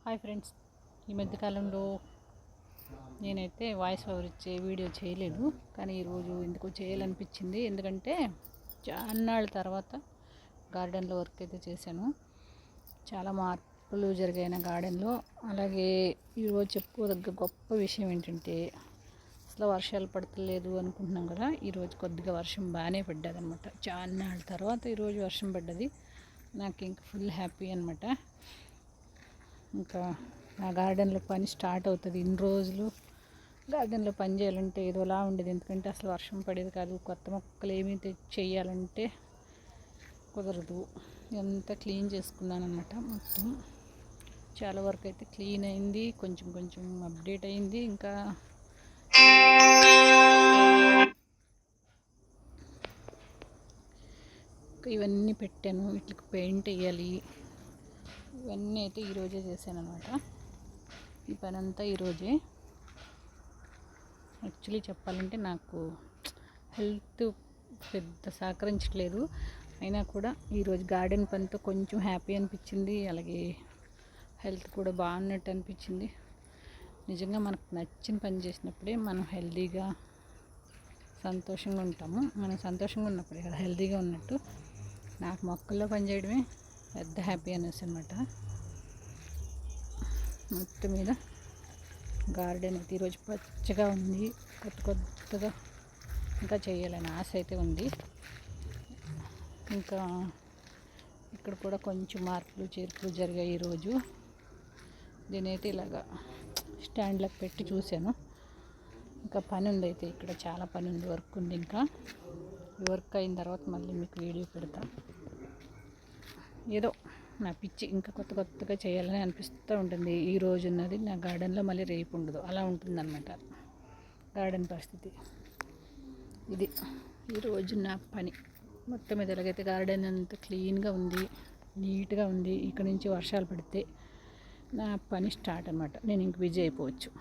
Hi friends, ఈ మధ్యకాలంలో నేనైతే వాయిస్ ఓవర్ ఇచ్చే వీడియో చేయలేదు. కానీ ఈరోజు ఎందుకో చేయాలనిపించింది. ఎందుకంటే చాన్నాళ్ళ తర్వాత గార్డెన్లో వర్క్ అయితే చేశాను. చాలా మార్పులు జరిగాయి నా గార్డెన్లో. అలాగే ఈరోజు చెప్పుకోదగ్గ గొప్ప విషయం ఏంటంటే, అసలు వర్షాలు పడతలేదు అనుకుంటున్నాం కదా, ఈరోజు కొద్దిగా వర్షం బాగానే పడ్డది అనమాట. చాన్నాళ్ళ తర్వాత ఈరోజు వర్షం పడ్డది. నాకు ఇంకా ఫుల్ హ్యాపీ అనమాట. ఇంకా నా గార్డెన్లో పని స్టార్ట్ అవుతుంది. ఇన్ని రోజులు గార్డెన్లో పని చేయాలంటే ఏదోలా ఉండేది. ఎందుకంటే అసలు వర్షం పడేది కాదు. కొత్త మొక్కలు ఏమీ చేయాలంటే కుదరదు. ఎంత క్లీన్ చేసుకున్నాను అనమాట. మొత్తం చాలా వరకు అయితే క్లీన్ అయింది, కొంచెం కొంచెం అప్డేట్ అయింది. ఇంకా ఇవన్నీ పెట్టాను. వీటికి పెయింట్ వేయాలి. ఇవన్నీ అయితే ఈరోజే చేశాను అనమాట. ఈ పని అంతా ఈరోజే. యాక్చువల్లీ చెప్పాలంటే నాకు హెల్త్ పెద్ద సహకరించట్లేదు. అయినా కూడా ఈరోజు గార్డెన్ పనితో కొంచెం హ్యాపీ అనిపించింది. అలాగే హెల్త్ కూడా బాగున్నట్టు అనిపించింది. నిజంగా మనకు నచ్చిన పని చేసినప్పుడే మనం హెల్తీగా సంతోషంగా ఉంటాము. మనం సంతోషంగా ఉన్నప్పుడే కదా హెల్తీగా ఉన్నట్టు. నాకు మొక్కల్లో పని చేయడమే పెద్ద హ్యాపీ అనేసి అనమాట. మొత్తం మీద గార్డెన్ అయితే ఈరోజు పచ్చగా ఉంది. కొత్తగా ఇంకా చేయాలని ఆశ అయితే ఉంది. ఇంకా ఇక్కడ కూడా కొంచెం మార్పులు చేర్పులు జరిగాయి ఈరోజు. దీనైతే ఇలాగా స్టాండ్లకు పెట్టి చూశాను. ఇంకా పని ఉంది, అయితే ఇక్కడ చాలా పని ఉంది, వర్క్ ఉంది. ఇంకా ఈ వర్క్ అయిన తర్వాత మళ్ళీ మీకు వీడియో పెడతా. ఏదో నా పిచ్చి ఇంకా కొత్తగా చేయాలని అనిపిస్తూ ఉంటుంది. ఈ రోజు ఉన్నది నా గార్డెన్లో మళ్ళీ రేపు ఉండదు, అలా ఉంటుందన్నమాట గార్డెన్ పరిస్థితి. ఇది ఈరోజు నా పని. మొత్తం మీద ఎలాగైతే గార్డెన్ అంతా క్లీన్గా ఉంది, నీట్గా ఉంది. ఇక్కడ నుంచి వర్షాలు పడితే నా పని స్టార్ట్ అనమాట. నేను ఇంక బిజీ అయిపోవచ్చు.